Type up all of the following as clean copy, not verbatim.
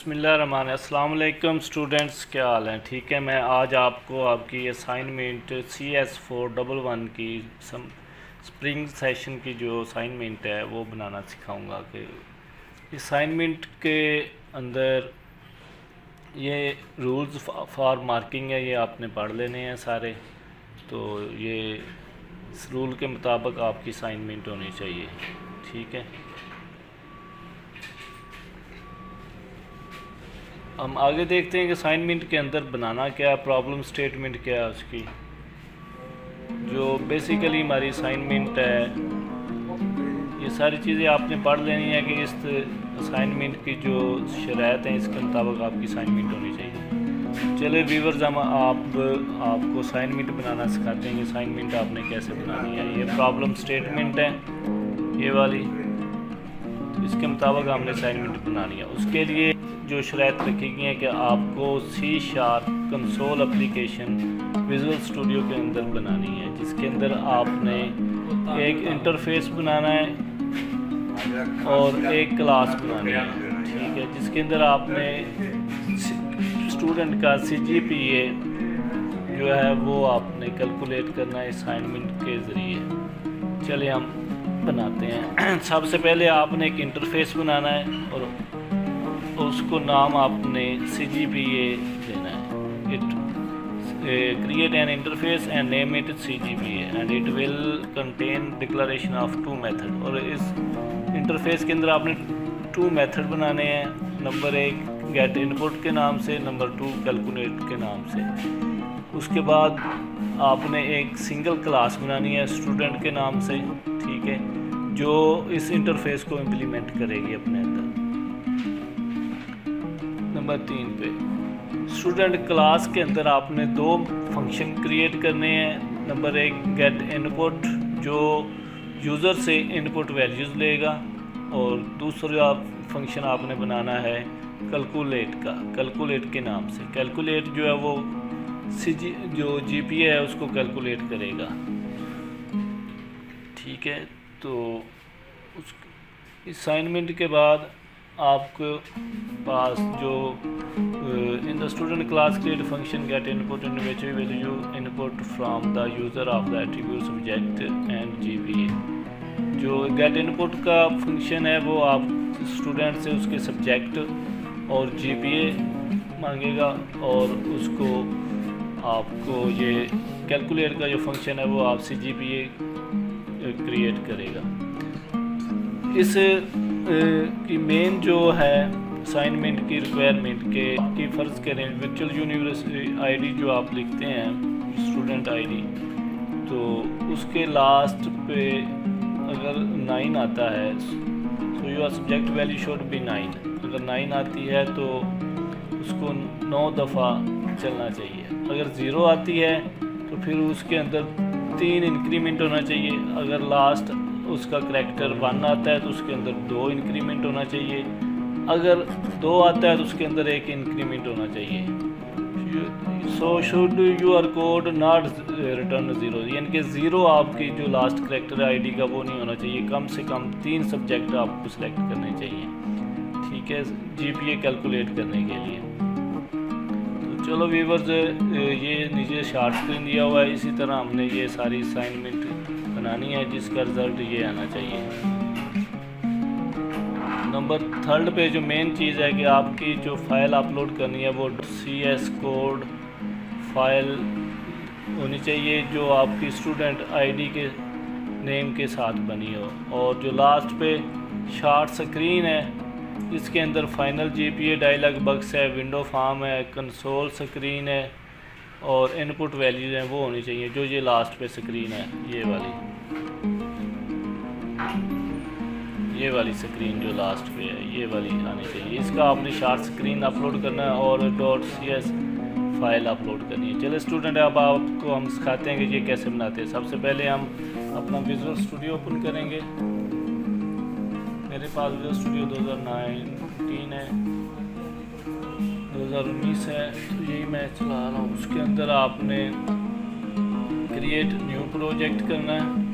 बिस्मिल्लाहिर्रहमानिर्रहीम। अस्सलाम वालेकुम स्टूडेंट्स, क्या हाल हैं? ठीक है, मैं आज आपको आपकी असाइनमेंट CS411 की स्प्रिंग सेशन की जो असाइनमेंट है वो बनाना सिखाऊंगा। कि असाइनमेंट के अंदर ये रूल्स फॉर मार्किंग है, ये आपने पढ़ लेने हैं सारे। तो ये इस रूल के मुताबिक आपकी असाइनमेंट होनी चाहिए, ठीक है। हम आगे देखते हैं कि असाइनमेंट के अंदर बनाना क्या है, प्रॉब्लम स्टेटमेंट क्या है उसकी। जो बेसिकली हमारी असाइनमेंट है, ये सारी चीज़ें आपने पढ़ लेनी है कि इस असाइनमेंट की जो शराइत हैं इसके मुताबिक आपकी असाइनमेंट होनी चाहिए। चले व्यूअर्स, हम आपको असाइनमेंट बनाना सिखाते हैं कि असाइनमेंट आपने कैसे बनानी है। ये प्रॉब्लम स्टेटमेंट है ये वाली, इसके मुताबिक हमने असाइनमेंट बनानी है। उसके लिए जो शराइत रखी गई है कि आपको C# console application visual studio के अंदर बनानी है, जिसके अंदर आपने एक इंटरफेस बनाना है और एक क्लास बनानी है, ठीक है। जिसके अंदर आपने स्टूडेंट का CGPA जो है वो आपने कैलकुलेट करना है असाइनमेंट के ज़रिए। चलिए हम बनाते हैं। सबसे पहले आपने एक इंटरफेस बनाना है और उसको नाम आपने CGPA देना है। Create an interface and name it CGPA and it will contain declaration of 2 method. और इस इंटरफेस के अंदर आपने 2 मेथड बनाने हैं। नंबर 1 गेट इनपुट के नाम से, नंबर 2 कैलकुलेट के नाम से। उसके बाद आपने एक सिंगल क्लास बनानी है स्टूडेंट के नाम से, ठीक है, जो इस इंटरफेस को इम्प्लीमेंट करेगी अपने अंदर। नंबर 3 पे स्टूडेंट क्लास के अंदर आपने 2 फंक्शन क्रिएट करने हैं। नंबर 1 गेट इनपुट, जो यूज़र से इनपुट वैल्यूज़ लेगा, और दूसरा फंक्शन आपने बनाना है कैलकुलेट का, कैलकुलेट के नाम से। कैलकुलेट जो है वो जो GPA है उसको कैलकुलेट करेगा, ठीक है। तो उस असाइनमेंट के बाद आपके पास जो in the student class create function get input in which we will you input from the user of the attribute subject and GPA। जो गेट इनपुट का फंक्शन है वो आप स्टूडेंट से उसके सब्जेक्ट और GPA मांगेगा, और उसको आपको ये कैलकुलेट का जो फंक्शन है वो आप CGPA क्रिएट करेगा। इस की मेन जो है असाइनमेंट की रिक्वायरमेंट के आपकी फ़र्ज़ करें वर्चुअल यूनिवर्सिटी ID जो आप लिखते हैं स्टूडेंट ID, तो उसके लास्ट पे अगर 9 आता है तो your subject value should be 9। अगर 9 आती है तो उसको 9 दफ़ा चलना चाहिए। अगर 0 आती है तो फिर उसके अंदर 3 इंक्रीमेंट होना चाहिए। अगर लास्ट उसका करैक्टर 1 आता है तो उसके अंदर 2 इंक्रीमेंट होना चाहिए। अगर 2 आता है तो उसके अंदर 1 इंक्रीमेंट होना चाहिए। So should your code not return 0, यानी कि 0 आपकी जो लास्ट करैक्टर ID का वो नहीं होना चाहिए। कम से कम 3 सब्जेक्ट आपको सेलेक्ट करने चाहिए, ठीक है, GPA कैलकुलेट करने के लिए। तो चलो व्यूअर्स, ये नीचे शार्ट स्क्रीन दिया हुआ है, इसी तरह हमने ये सारी असाइनमेंट बनानी है जिसका रिज़ल्ट ये आना चाहिए। नंबर 3 पे जो मेन चीज़ है कि आपकी जो फ़ाइल अपलोड करनी है वो CS कोड फाइल होनी चाहिए, जो आपकी स्टूडेंट ID के नेम के साथ बनी हो। और जो लास्ट पे शार्ट स्क्रीन है इसके अंदर फाइनल GPA डायलॉग बॉक्स है, विंडो फॉर्म है, कंसोल स्क्रीन है और इनपुट वैल्यूज हैं वो होनी चाहिए। जो ये लास्ट पे स्क्रीन है ये वाली स्क्रीन जो लास्ट पे है ये वाली आनी चाहिए। इसका आपने शार्ट स्क्रीन अपलोड करना है और .cs फाइल अपलोड करनी है। चलिए स्टूडेंट, अब आपको हम सिखाते हैं कि ये कैसे बनाते हैं। सबसे पहले हम अपना विजुअल स्टूडियो ओपन करेंगे। मेरे पास विजुअल स्टूडियो 2019 है, 2019 है, तो यही मैं चला रहा हूँ। उसके अंदर आपने क्रिएट न्यू प्रोजेक्ट करना है।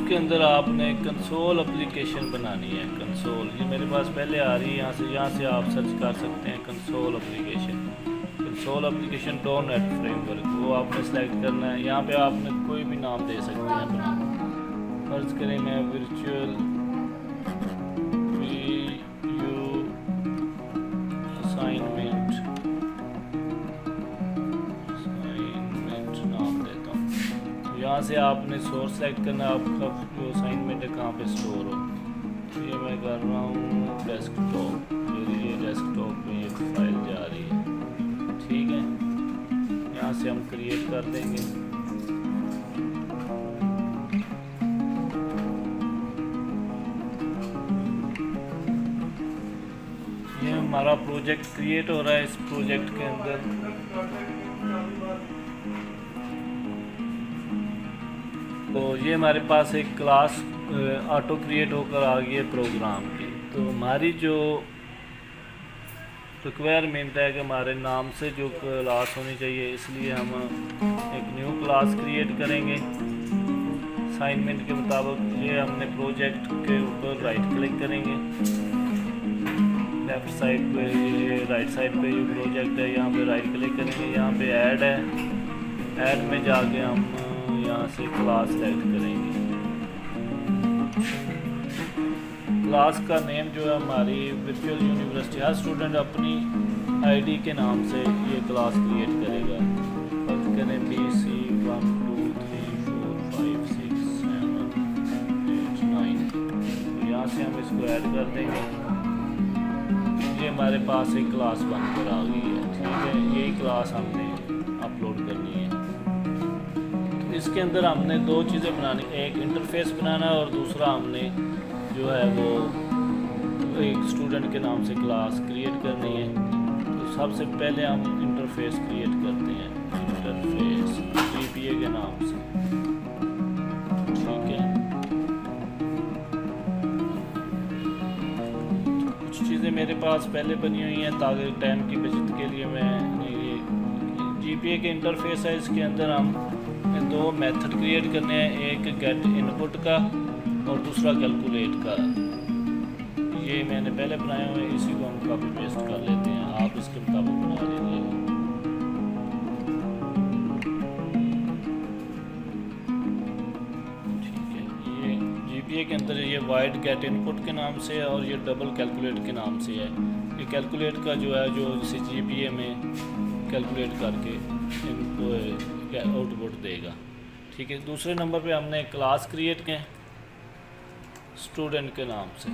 उसके अंदर आपने कंसोल एप्लीकेशन बनानी है। कंसोल ये मेरे पास पहले आ रही है, यहाँ से आप सर्च कर सकते हैं कंसोल एप्लीकेशन .NET फ्रेमवर्क, वो आपने सेलेक्ट करना है। यहाँ पे आपने कोई भी नाम दे सकते हैं अपना। फर्ज करें मैं वर्चुअल असाइनमेंट नाम देता हूँ। यहाँ से आपने सोर्स सेलेक्ट करना है, आपका जो असाइनमेंट है कहाँ पे स्टोर हो। ये मैं कर रहा हूँ डेस्कटॉप, ये डेस्कटॉप पे ये फाइल जा रही है, ठीक है। यहाँ से हम क्रिएट कर देंगे। ये हमारा प्रोजेक्ट क्रिएट हो रहा है। इस प्रोजेक्ट के अंदर तो ये हमारे पास एक क्लास ऑटो क्रिएट होकर आ गई है प्रोग्राम की। तो हमारी जो रिक्वायरमेंट है कि हमारे नाम से जो क्लास होनी चाहिए, इसलिए हम एक न्यू क्लास क्रिएट करेंगे असाइनमेंट के मुताबिक। ये हमने प्रोजेक्ट के ऊपर राइट क्लिक करेंगे, लेफ़्ट साइड पे ये राइट साइड पे जो प्रोजेक्ट है यहाँ पे राइट क्लिक करेंगे। यहाँ पे ऐड है, ऐड में जाके हम यहाँ से क्लास सेलेक्ट करेंगे। क्लास का नेम जो है हमारी वर्चुअल यूनिवर्सिटी, हर स्टूडेंट अपनी आईडी के नाम से ये क्लास क्रिएट करेगा। फर्ज करें BC 1 2 3 4 5 6 7 8 9, तो यहाँ से हम इसको ऐड कर देंगे। ये हमारे पास एक क्लास बनकर आ गई है, ठीक है। यही क्लास हमने अपलोड करनी है। तो इसके अंदर हमने दो चीज़ें बनानी, एक इंटरफेस बनाना है और दूसरा हमने जो है वो एक स्टूडेंट के नाम से क्लास क्रिएट करनी है। तो सबसे पहले हम इंटरफेस क्रिएट करते हैं, इंटरफेस GPA के नाम से, ठीक है। कुछ चीज़ें मेरे पास पहले बनी हुई हैं ताकि टाइम की बचत के लिए मैं ये GPA के इंटरफेस है। इसके अंदर हम दो मेथड क्रिएट करने हैं, एक गेट इनपुट का और दूसरा कैलकुलेट का। ये मैंने पहले बनाए हुए हैं, इसी को हम कॉपी पेस्ट कर लेते हैं, आप इसके मुताबिक बना लीजिएगा। ठीक है, ये GPA के अंदर ये वाइड गेट इनपुट के नाम से है और ये डबल कैलकुलेट के नाम से है। ये कैलकुलेट का जो है जो इसे GPA में कैलकुलेट करके इनको आउटपुट देगा, ठीक है। दूसरे नंबर पे हमने क्लास क्रिएट किया स्टूडेंट के नाम से,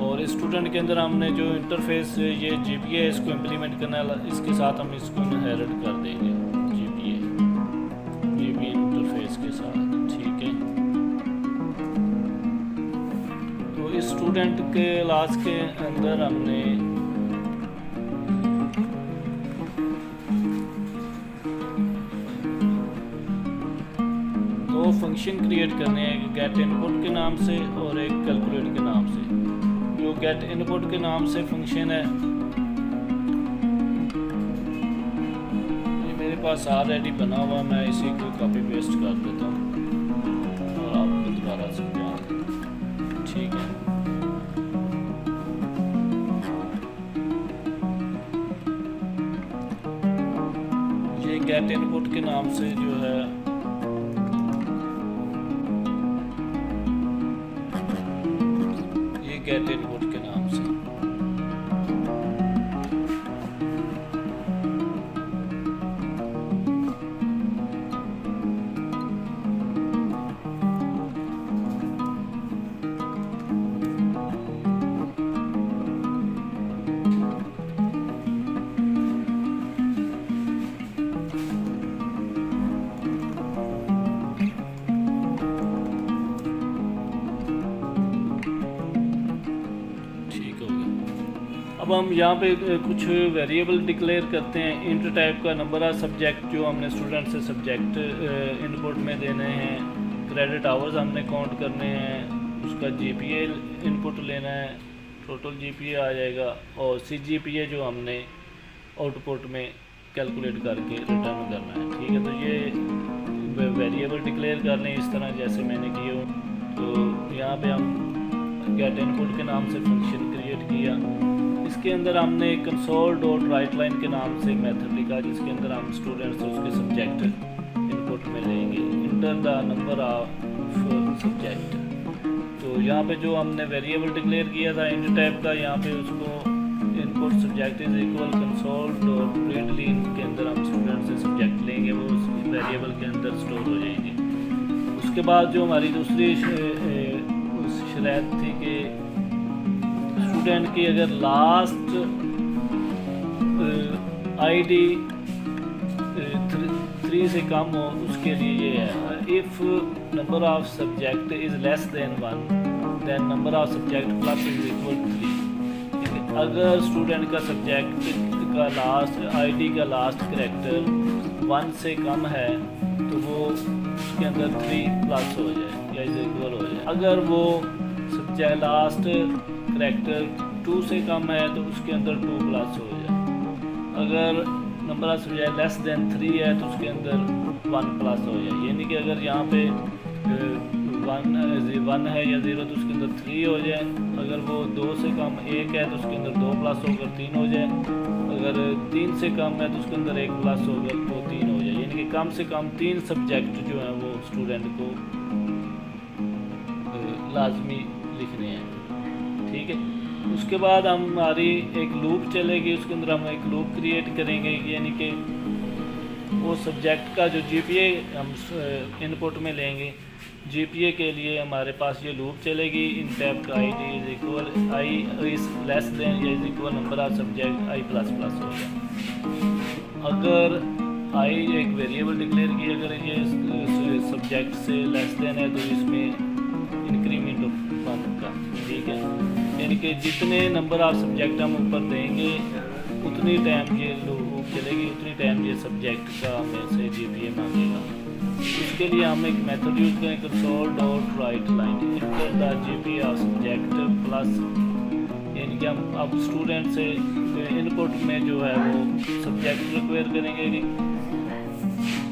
और स्टूडेंट के अंदर हमने जो इंटरफेस ये GPA है इसको इम्प्लीमेंट करना है, इसके साथ हम इसको इनहेरिट कर देंगे GPA इंटरफेस के साथ, ठीक है। तो इस स्टूडेंट के क्लास के अंदर हमने फंक्शन क्रिएट करने हैं, एक गेट इनपुट के नाम से और एक कैलकुलेट के नाम से। जो गेट इनपुट के नाम से फंक्शन है ये मेरे पास ऑलरेडी बना हुआ, मैं इसी को कॉपी पेस्ट कर देता हूँ और आपको दोबारा समझा देता हूँ, ठीक है। ये गेट इनपुट के नाम से जो है गेट इनपुट के नाम से अब हम यहाँ पे कुछ वेरिएबल डिक्लेयर करते हैं। इंट टाइप का नंबर ऑफ सब्जेक्ट जो हमने स्टूडेंट से सब्जेक्ट इनपुट में देने हैं, क्रेडिट आवर्स हमने काउंट करने हैं, उसका GPA इनपुट लेना है, टोटल GPA आ जाएगा, और CGPA जो हमने आउटपुट में कैलकुलेट करके रिटर्न करना है, ठीक है। तो ये वेरिएबल डिक्लेयर कर लें इस तरह जैसे मैंने किया हो। तो यहाँ पे हम गेट इनपुट के नाम से फंक्शन क्रिएट किया। इसके अंदर हमने कंसोल डॉट राइट लाइन के नाम से मेथड लिखा जिसके अंदर हम स्टूडेंट्स उसके सब्जेक्ट इनपुट में लेंगे। Enter the number of subject. तो यहाँ पे जो हमने वेरिएबल डिक्लेयर किया था इंट टाइप का, यहाँ पे उसको input subject is equal console dot read line के अंदर हम स्टूडेंट से सब्जेक्ट लेंगे, वो उस वेरिएबल के अंदर स्टोर हो जाएंगे। उसके बाद जो हमारी दूसरी शर्त थी कि स्टूडेंट की अगर लास्ट आईडी 3 से कम हो उसके लिए ये है, if number of subject is less than 1 then number of subject plus is equal 3। अगर स्टूडेंट का सब्जेक्ट का लास्ट आईडी का लास्ट करैक्टर 1 से कम है तो वो उसके अंदर 3 प्लस हो जाए या इज इक्वल हो जाए। अगर वो सब्जेक्ट लास्ट करैक्टर 2 से कम है तो उसके अंदर 2 प्लस हो जाए। अगर number of subject less than 3 है तो उसके अंदर 1 प्लस हो जाए। यानी कि अगर यहाँ पे 1 है या 0 तो उसके अंदर 3 हो जाए। अगर वो 2 से कम 1 है तो उसके अंदर 2 प्लस होकर 3 हो जाए। अगर 3 से कम है तो उसके अंदर 1 प्लस होकर वो 3 हो जाए। यानी कि कम से कम 3 सब्जेक्ट जो हैं वो स्टूडेंट को लाजमी लिखने हैं। ठीक है, उसके बाद हमारी एक लूप चलेगी, उसके अंदर हम एक लूप क्रिएट करेंगे। यानी कि वो सब्जेक्ट का जो जीपीए हम इनपुट में लेंगे, जीपीए के लिए हमारे पास ये लूप चलेगी। इन टैप का I D is equal I is less than या is equal number of subject I plus plus हो जाए। अगर आई एक वेरिएबल डिक्लेयर की, अगर ये सब्जेक्ट से लेस देन है तो इसमें इंक्रीमेंट ऑफ 1 का। ठीक है, यानी कि जितने नंबर ऑफ सब्जेक्ट हम ऊपर देंगे उतनी टाइम ये लूप चलेगी, उतनी टाइम ये सब्जेक्ट का हमें से जीपीए मांगेगा। इसके लिए हम एक मेथड यूज करें console dot right line enter the GPA of subject plus. यानी कि हम अब स्टूडेंट से इनपुट में जो है वो सब्जेक्ट रिक्वायर करेंगे कि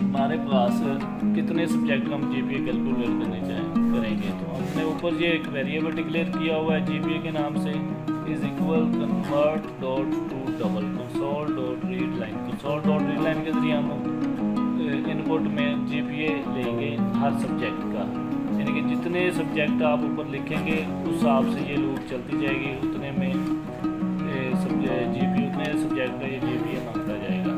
हमारे पास कितने सब्जेक्ट हम जीपीए कैलकुलेट करेंगे। तो हमने ऊपर ये एक वेरिएबल डिक्लेयर किया हुआ है जीपीए के नाम से is equal convert dot to double console dot read line. Console dot read line के जरिए हम इनपुट में जीपीए लेंगे हर सब्जेक्ट का। यानी कि जितने सब्जेक्ट आप ऊपर लिखेंगे उस हिसाब से ये लूप चलती जाएगी, उतने में जीपीए उतने सब्जेक्ट का ये जीपीए मांगता जाएगा।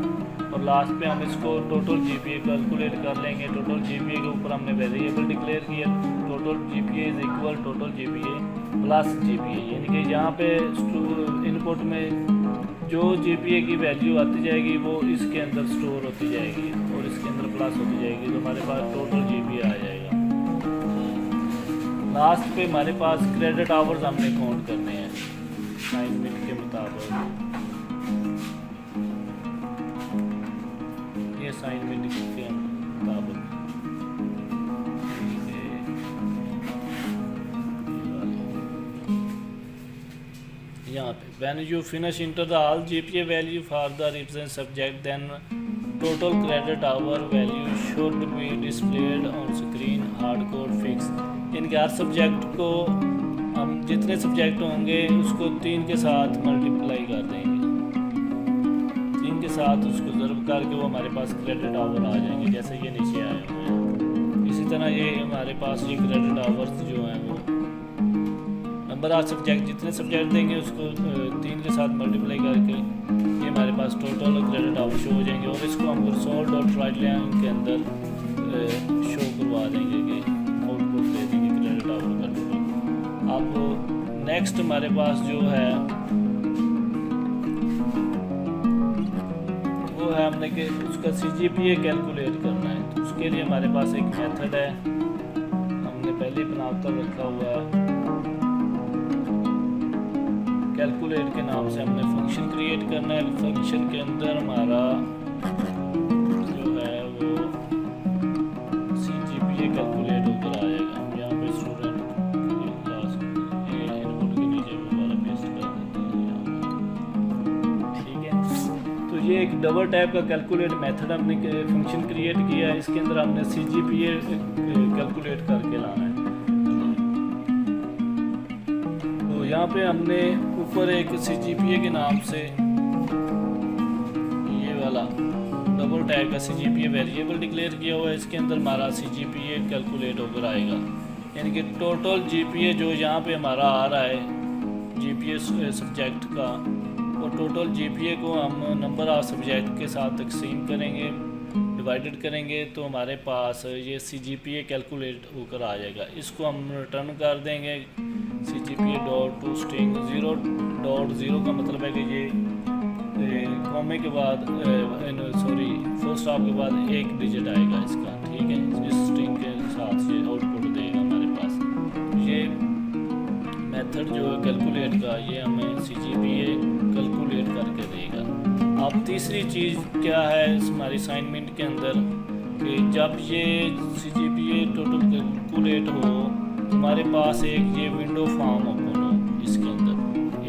और लास्ट पे हम इसको टोटल जीपीए कैलकुलेट कर लेंगे। टोटल जीपीए के ऊपर हमने वेरिएबल डिक्लेयर किया, total GPA is equal total GPA plus GPA. यानी कि यहाँ पे इनपुट में जो जीपीए की वैल्यू आती जाएगी वो इसके अंदर स्टोर होती जाएगी और इसके अंदर प्लस होती जाएगी, तो हमारे पास टोटल जीपीए आ जाएगा। लास्ट पे हमारे पास क्रेडिट आवर्स हमने काउंट करने हैं असाइनमेंट के मुताबिक। ये असाइनमेंट के मुताबिक यहाँ पे when you finish enter the all GPA value for the represent subject then total credit hour value should be displayed on screen hard code fix। इनके हर सब्जेक्ट को हम जितने सब्जेक्ट होंगे उसको 3 के साथ मल्टीप्लाई कर देंगे, 3 के साथ उसको ज़रूर करके वो हमारे पास क्रेडिट आवर आ जाएंगे जैसे ये नीचे आए हुए हैं। इसी तरह ये हमारे पास ये क्रेडिट आवर्स जो हैं वो नंबर ऑफ सब्जेक्ट जितने सब्जेक्ट देंगे उसको 3 के साथ मल्टीप्लाई करके ये हमारे पास टोटल क्रेडिट आवर शो हो जाएंगे। और इसको हम कंसोल डॉट राइट लाइन के अंदर शो करवा देंगे कि आउटपुट दे देंगे क्रेडिट आवर का टोटल। अब नेक्स्ट हमारे पास जो है वो है हमने कि उसका CGPA कैलकुलेट करना है। तो उसके लिए हमारे पास एक मेथड है हमने पहले ही बना कर रखा हुआ है, कैलकुलेट के नाम से हमने फंक्शन क्रिएट करना है। फंक्शन के अंदर हमारा जो है वो CGPA कैलकुलेट होकर आ जाएगा। हम यहाँ पे स्टूडेंट क्लास इनपुट के नीचे वो वाला पेस्ट कर देते हैं यहाँ पे। ठीक है, तो ये एक एक डबल टाइप का कैलकुलेट मेथड हमने फंक्शन क्रिएट किया है। इसके अंदर हमने CGPA कैलकुलेट करके लाना है। तो यहाँ पे हमने ऊपर एक CGPA के नाम से ये वाला डबल टाइप का CGPA वेरिएबल डिक्लेयर किया हुआ है। इसके अंदर हमारा CGPA कैलकुलेट होकर आएगा, यानी कि टोटल GPA जो यहाँ पे हमारा आ रहा है GPA सब्जेक्ट का, और टोटल GPA को हम नंबर ऑफ सब्जेक्ट के साथ तकसीम करेंगे, डिवाइडेड करेंगे, तो हमारे पास ये CGPA कैलकुलेट होकर आ जाएगा। इसको हम रिटर्न कर देंगे CGPA डॉट टू स्ट्रिंग 0.0 का मतलब है कि ये कॉमे के बाद फुल स्टॉप के बाद एक डिजिट आएगा इसका, ठीक है। इस स्ट्रिंग के साथ ये आउटपुट देगा हमारे पास। ये मेथड जो है कैलकुलेट का, ये हमें CGPA कैलकुलेट करके देगा। अब तीसरी चीज़ क्या है हमारी असाइनमेंट के अंदर, कि जब ये CGPA टोटल कैलकुलेट हो, हमारे पास एक ये विंडो फॉर्म ओपन हो, इसके अंदर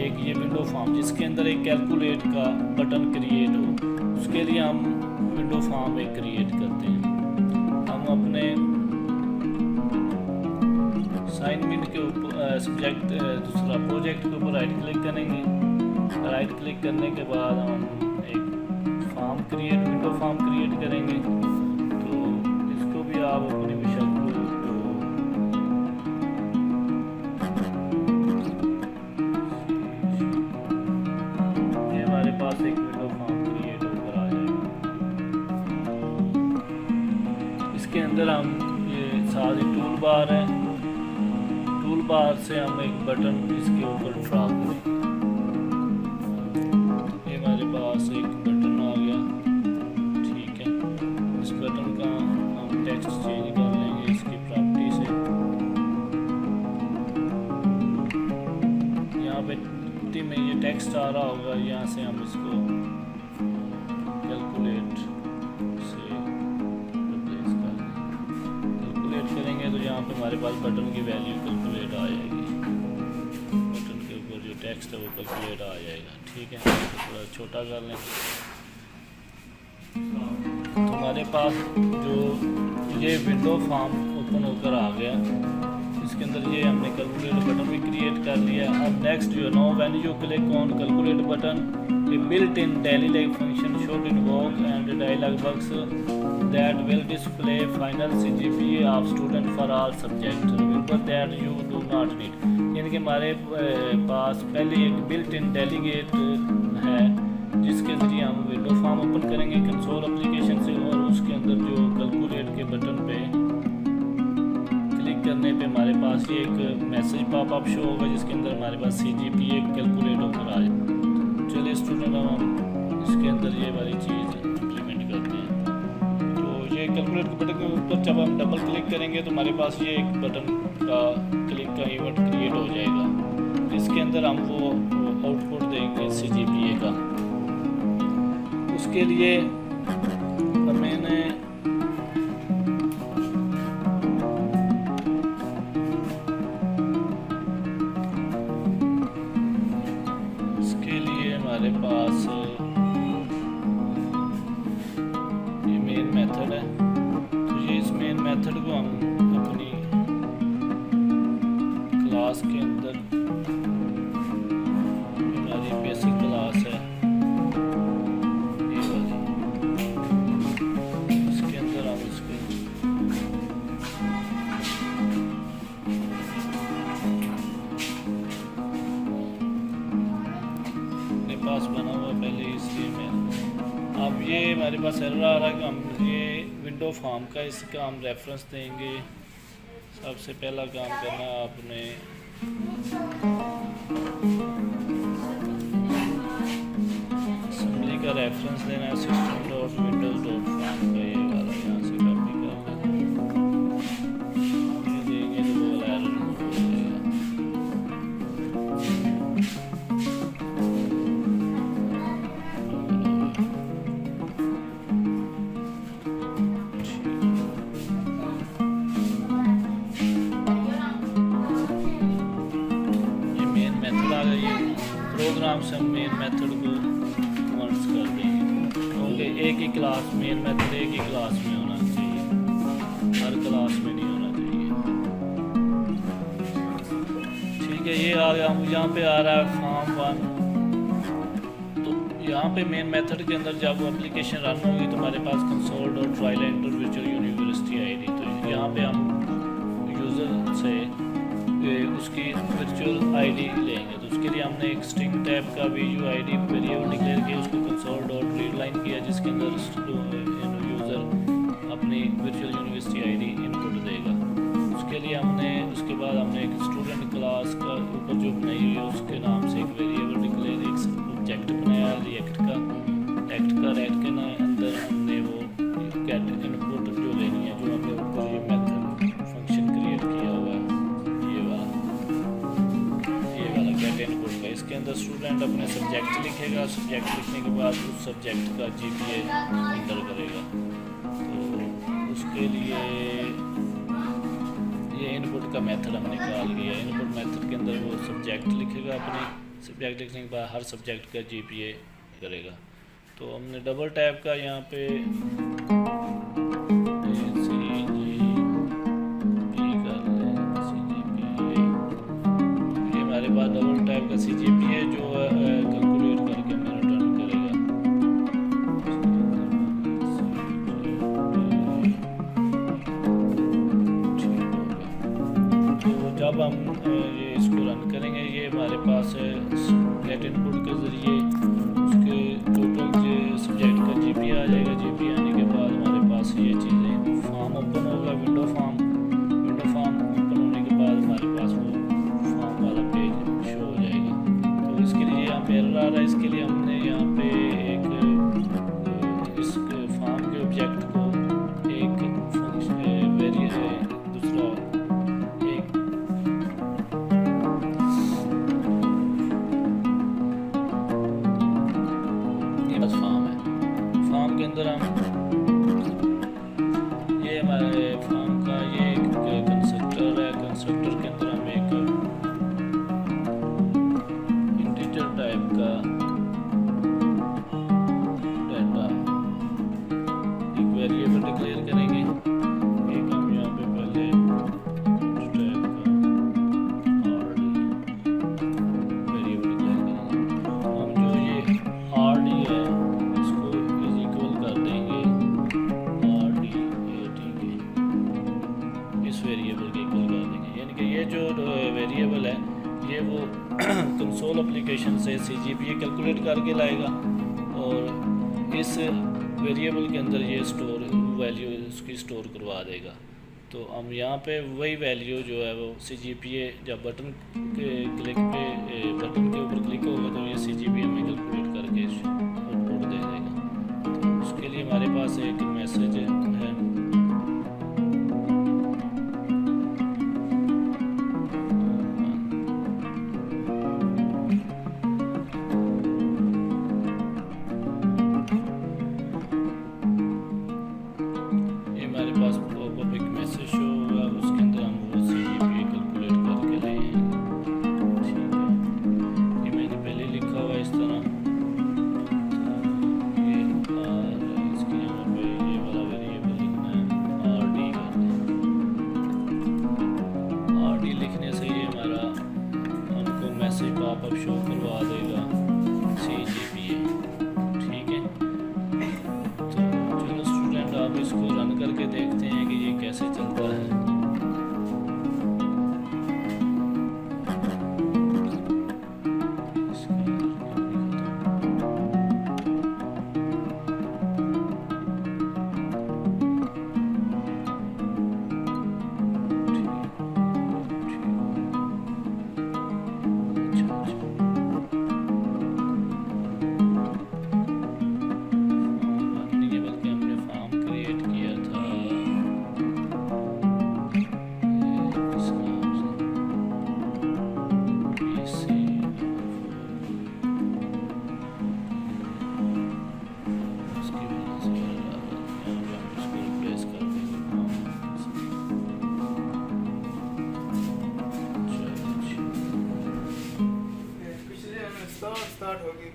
एक ये विंडो फॉर्म जिसके अंदर एक कैलकुलेट का बटन क्रिएट हो, उसके लिए हम विंडो फॉर्म एक क्रिएट करते हैं। हम अपने असाइनमेंट के ऊपर सब्जेक्ट दूसरा प्रोजेक्ट के ऊपर राइट क्लिक करेंगे। राइट क्लिक करने के बाद हम एक form create window form create करेंगे। तो इसको भी आप अपनी विषय पास एक विंडो फॉर्म क्रिएट होकर आ जाएगा। इसके अंदर हम ये सारी टूल बार है, टूल बार से हम एक बटन इसके ऊपर ड्रा करें। ये हमारे पास एक बटन आ गया, ठीक है। इस बटन का हम टेक्स्ट चेंज कर लेंगे इसकी प्रॉपर्टी से। यहाँ पे में ये टेक्स्ट आ रहा होगा, यहाँ से हम इसको कैलकुलेट से रिप्लेस कर देंगे। कैलकुलेट करेंगे तो यहाँ पे हमारे पास बटन की वैल्यू कैलकुलेट आ जाएगी। बटन के ऊपर जो टेक्स्ट है वो कैलकुलेट आ जाएगा, ठीक है। तो थोड़ा छोटा कर लें। तो हमारे पास जो ये विंडो फॉर्म ओपन होकर आ गया, इसके अंदर ये हमने कैलकुलेट बटन भी क्रिएट कर लिया। अब नेक्स्ट जो know when you click on calculate button, a built-in dialog function should invoke and dialog box that will display final CGPA of student for all subjects. Remember that you do not need, यानी कि हमारे पास पहले एक built-in delegate है जिसके ज़रिए हम window form open करेंगे कंसोल एप्लीकेशन से, और उसके अंदर जो कैलकुलेट के बटन पे करने पे हमारे पास ये एक मैसेज पॉपअप शो होगा जिसके अंदर हमारे पास CGPA कैलकुलेट होकर आ जाए। चलिए स्टूडेंट, हम इसके अंदर ये वाली चीज़ इम्प्लीमेंट करते हैं। तो ये कैलकुलेट के बटन के ऊपर जब हम डबल क्लिक करेंगे तो हमारे पास ये एक बटन का क्लिक का इवेंट क्रिएट हो जाएगा। इसके अंदर हम वो आउटपुट देंगे CGPA का। उसके लिए मैंने हमारे पास ये मेन मेथड है, तो ये इस मेन मेथड को हम अपनी क्लास के अंदर, हमारी बेसिक क्लास है ये वाली, इसके अंदर हम इसको पास बना हुआ पहले, इसलिए मैं अब ये हमारे पास एरर आ रहा है कि हम ये विंडो फॉर्म का इसका हम रेफरेंस देंगे। सबसे पहला काम करना है आपने असेंबली का रेफरेंस देना है, system.windows.form का ये वाला, यहाँ से कॉपी कर ये देंगे तो वो एरर हो जाएगा। प्रोग्राम से हम मेन मेथड को कन्वर्ट कर देंगे एक ही क्लास, मेन मेथड एक ही क्लास में होना चाहिए, हर क्लास में नहीं होना चाहिए। ठीक है, ये आ गया, यहाँ पे आ रहा है फॉर्म 1। तो यहाँ पे मेन मेथड के अंदर जब एप्लीकेशन रन होगी तो हमारे पास console dot trial enter virtual university ID, तो यहाँ पे हम यूज़र से उसकी वर्चुअल आईडी लेंगे। तो उसके लिए हमने एक स्ट्रिंग टाइप का VU ID वेरिएबल डिक्लेयर किया, उसको कंसोल डॉट रीड लाइन किया, जिसके अंदर यूज़र अपनी वर्चुअल यूनिवर्सिटी आईडी इनपुट देगा। उसके बाद हमने एक स्टूडेंट क्लास का ऊपर जो बनाई हुई है उसके नाम से एक वेरिएबल डिक्लेयर, एक ऑब्जेक्ट बनाया रिएक्ट का रेक्ट के अंदर हमने वो गेट इनपुट जो लेनी है, जो हमने ऊपर ये मेथड फंक्शन क्रिएट किया हुआ है, ये वाला गेट इनपुट का। इसके अंदर स्टूडेंट अपने सब्जेक्ट लिखेगा, सब्जेक्ट लिखने के बाद उस सब्जेक्ट का GPA इंटर करेगा। तो उसके लिए ये इनपुट का मेथड हमने कॉल किया। इनपुट मेथड के अंदर वो सब्जेक्ट लिखेगा, अपने सब्जेक्ट लिखने के बाद हर सब्जेक्ट का GPA करेगा। तो हमने डबल टैब का यहाँ पे ये हमारे पास डबल टैब का CGPA जो कैलकुलेट करके हमें रिटर्न करेगा। तो जब हम ये इसको रन करेंगे, ये हमारे पास गेट इनपुट के ज़रिए उसके टोटल सब्जेक्ट का GPA आ जाएगा। GPA आने के बाद हमारे पास ये चीज़ें फॉर्म ओपन होगा, विंडो फॉर्म ओपन होने के बाद हमारे पास वो फॉर्म वाला पेज शो हो जाएगा। तो इसके लिए यहाँ पे एरर आ रहा है, इसके लिए हमने यहाँ पे एक इस फॉर्म के ऑब्जेक्ट को एक दूसरा एक फॉर्म है, फॉर्म के अंदर हम ये हमारे फॉर्म का ये एक कंस्ट्रक्टर है, कंस्ट्रक्टर के अंदर हम एक इंटीजर टाइप का डाटा एक वेरिएबल डिक्लेयर करेंगे। एक हम यहाँ पे पहले टाइप का वेरिएबल डिक्लेयर करेंगे। हम जो ये RD है इसको इज इक्वल कर देंगे RD इस वेरिएबल के इक्वल कर देंगे, यानी कि ये जो वेरिएबल है ये वो कंसोल एप्लीकेशन से CGPA कैलकुलेट करके लाएगा और इस वेरिएबल के अंदर ये स्टोर वैल्यू उसकी स्टोर करवा देगा। तो हम यहाँ पे वही वैल्यू जो है वो CGPA जब बटन के क्लिक पे बटन के ऊपर क्लिक होगा तो ये CGPA में कैलकुलेट करके आउटपुट दे देगा। तो उसके लिए हमारे पास एक मैसेज है, ये हमारे पास पॉपअप एक मैसेज शो होगा, उसके अंदर हम वो CGPA कैलकुलेट करके लाएंगे। ठीक है, ये मैंने पहले लिखा हुआ इस तरह, तो ये इसके यहाँ पे ये वाला वेरिएबल लिखना है RD RD लिखने से ये हमारा हमको मैसेज पॉपअप शो करवा देगा CGPA। ठीक है, तो चलो स्टूडेंट आप इसको रन करके देखते हैं कि ये कैसे चलता है। बल्कि हमने फॉर्म क्रिएट किया था इस नाम से उसकी वजह से यहाँ पे हम इसको रिप्लेस कर देंगे पिछले स्टार्ट होगी।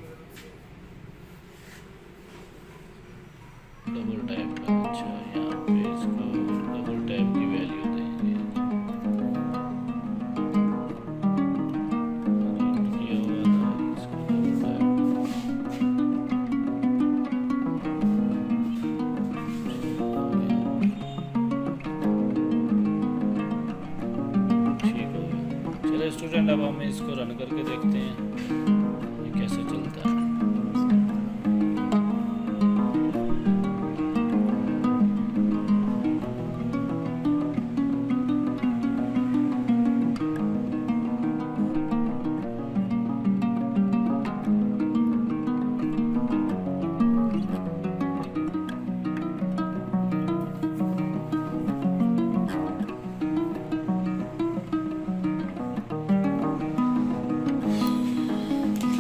डबल टैप का, अच्छा यहाँ पे इसको डबल टैप की वैल्यू देंगे, किया हुआ था इसको डबल टैप, ठीक हो गया। चलिए स्टूडेंट, अब हम इसको रन करके देखते हैं ये कैसे चलता है।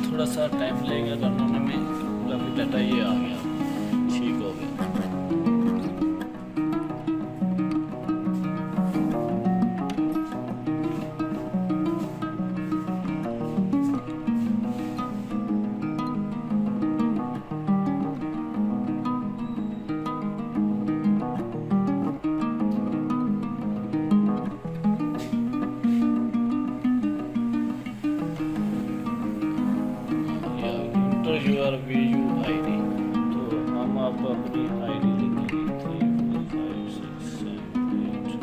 थोड़ा सा टाइम लगेगा रन होने में, पूरा भी डाटा ये आ गया, ठीक हो गया। Enter your V U I D, तो हम आपको अपनी आई डी लिखेंगे 3 4 5 6 7 8 0,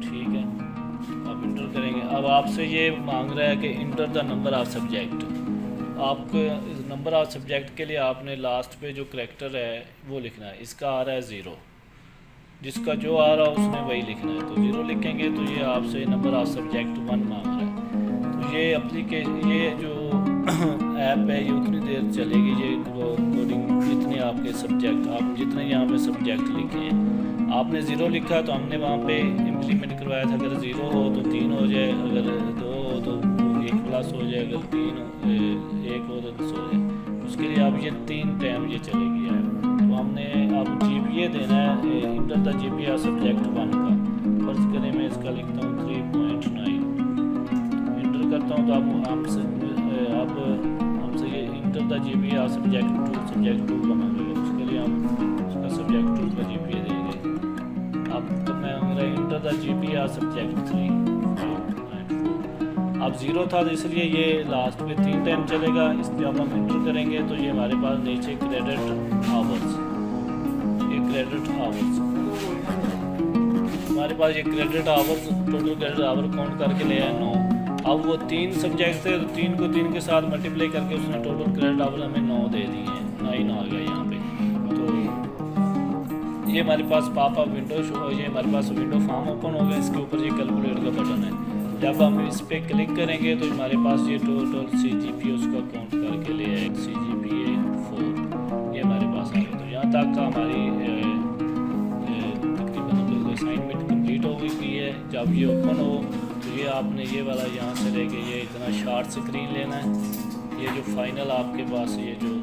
ठीक है। आप इंटर करेंगे। अब आपसे ये मांग रहा है कि enter the number of subject. आपको नंबर ऑफ सब्जेक्ट के लिए आपने लास्ट पे जो करेक्टर है वो लिखना है। इसका आ रहा है 0, जिसका जो आ रहा है उसने वही लिखना है, तो 0 लिखेंगे तो ये आपसे नंबर ऑफ सब्जेक्ट 1 मांग रहा है। तो ये ये जो ऐप है ये उतनी देर चलेगी, ये कोडिंग जितने आपके सब्जेक्ट, आप जितने यहाँ पे सब्जेक्ट लिखे हैं, आपने 0 लिखा तो हमने वहाँ पे इम्प्लीमेंट करवाया था, अगर 0 हो तो 3 हो जाए, अगर 2 हो तो 1 प्लस हो जाए, अगर 1 हो तो 10 हो जाए। उसके लिए अब ये 3 टाइम ये चलेगी ऐप। तो हमने अब GPA देना है, इंटर द GPA सब्जेक्ट 1 का। फर्ज करें मैं इसका लिखता हूँ 3.9, इंटर करता हूँ तो अब हमसे ये इंटर द GPA सब्जेक्ट 2 का मांगेगा। उसके लिए हम उसका सब्जेक्ट 2 का GPA देंगे। अब तो मैं मेरा इंटर द GPA सब्जेक्ट 3 5 9 4, अब 0 था तो इसलिए ये लास्ट में 3 टाइम चलेगा। इसलिए अब हम इंटर करेंगे तो ये हमारे पास नीचे क्रेडिट आवर्स, ये क्रेडिट आवर्स हमारे पास, ये credit hours total credit hour count करके ले आए 9। अब वो 3 सब्जेक्ट थे तो 3 को 3 के साथ मल्टीप्लाई करके उसने टोटल क्रेडिट आवर हमें 9 दे दिए हैं, 9 आ गया यहाँ पे। तो ये हमारे पास पापा विंडो शो, ये हमारे पास विंडो फॉर्म ओपन हो गया। इसके ऊपर ये कैलकुलेट का बटन है, जब हम इस पर क्लिक करेंगे तो हमारे पास ये टोटल CGPA उसका काउंट करके ले आए, CGPA 4 ये हमारे पास आ गया। तो यहाँ तक का हमारी तकरीबन असाइनमेंट कंप्लीट हो गई है। जब ये ओपन हो तो ये आपने ये वाला यहाँ से लेके ये इतना शार्ट स्क्रीन लेना है। ये जो फाइनल आपके पास ये जो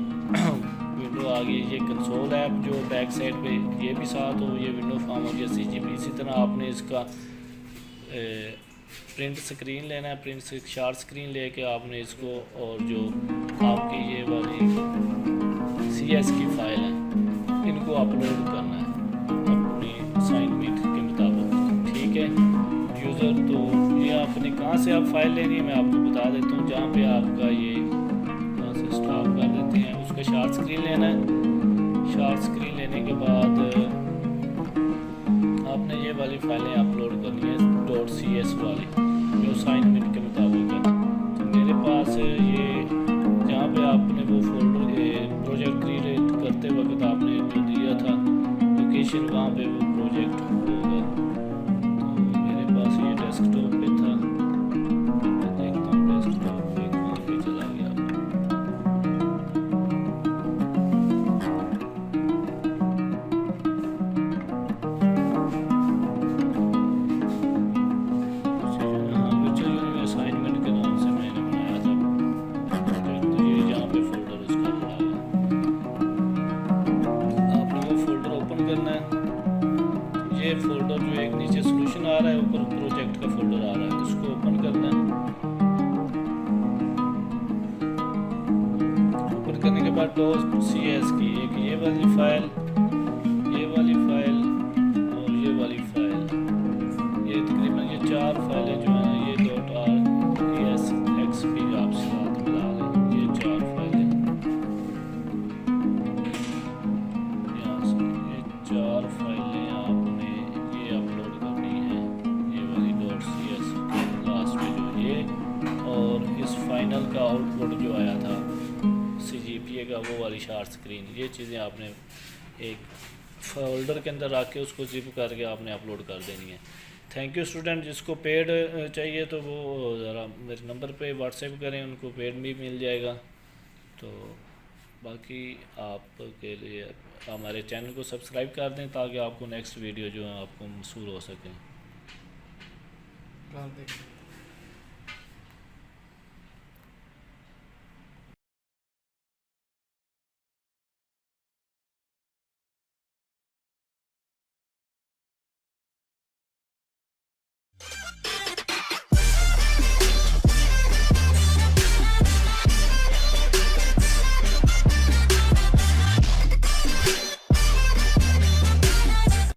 विंडो आ गई, ये कंसोल ऐप जो बैक साइड पे ये भी साथ हो, ये विंडो फॉर्म हो गया CGP। इसी तरह आपने इसका प्रिंट स्क्रीन लेना है, प्रिंट शार्ट स्क्रीन लेके आपने इसको, और जो आपकी ये वाली CS की फाइल है इनको अपलोड करना है अपनी असाइनमेंट के मुताबिक, ठीक है यूज़र। तो ये आपने कहाँ से आप फाइल लेनी है मैं आपको बता देता हूँ। जहाँ पे आपका ये यहाँ से स्टॉप कर देते हैं, उसका शार्ट स्क्रीन लेना है। शार्ट स्क्रीन लेने के बाद आपने ये वाली फाइलें अपलोड करनी है .cs वाली, जो असाइनमेंट के मुताबिक है। तो मेरे पास ये जहाँ पे आपने वो फोल्डर प्रोजेक्ट क्रिएट करते वक्त आपने जो दिया था लोकेशन, वहाँ पे वो प्रोजेक्ट होगा। तो मेरे पास ये डेस्कटॉप पे था, मैं देखता हूँ डेस्कटॉप पे कहाँ पे चला गया। असाइनमेंट के नाम से मैंने बनाया था प्रोजेक्ट, तो ये जहाँ पे फोल्डर उसका पड़ा हुआ, आपने वो फोल्डर ओपन करना है। ये फोल्डर जो एक नीचे सोल्यूशन आ रहा है, ऊपर प्रोजेक्ट का फोल्डर आ रहा है, तो उसको ओपन करना है। बाद .cs की एक ये वाली फाइल और ये वाली फाइल, ये तकरीबन ये 4 फाइलें जो हैं ये .rtsxp आप साथ मिला लें। ये 4 फाइलें यहाँ से, ये 4 फाइलें आपने ये अपलोड करनी है। ये वाली .cs लास्ट में जो ये, और इस फाइनल का आउटपुट जो आया था CGPA का वो वाली शार्ट स्क्रीन, ये चीज़ें आपने एक फोल्डर के अंदर रख के उसको जिप करके आपने अपलोड कर देनी है। Thank you student. जिसको पेड चाहिए तो वो ज़रा मेरे नंबर पे व्हाट्सएप करें, उनको पेड भी मिल जाएगा। तो बाकी आपके लिए हमारे चैनल को सब्सक्राइब कर दें ताकि आपको नेक्स्ट वीडियो जो है आपको मसूल हो सके।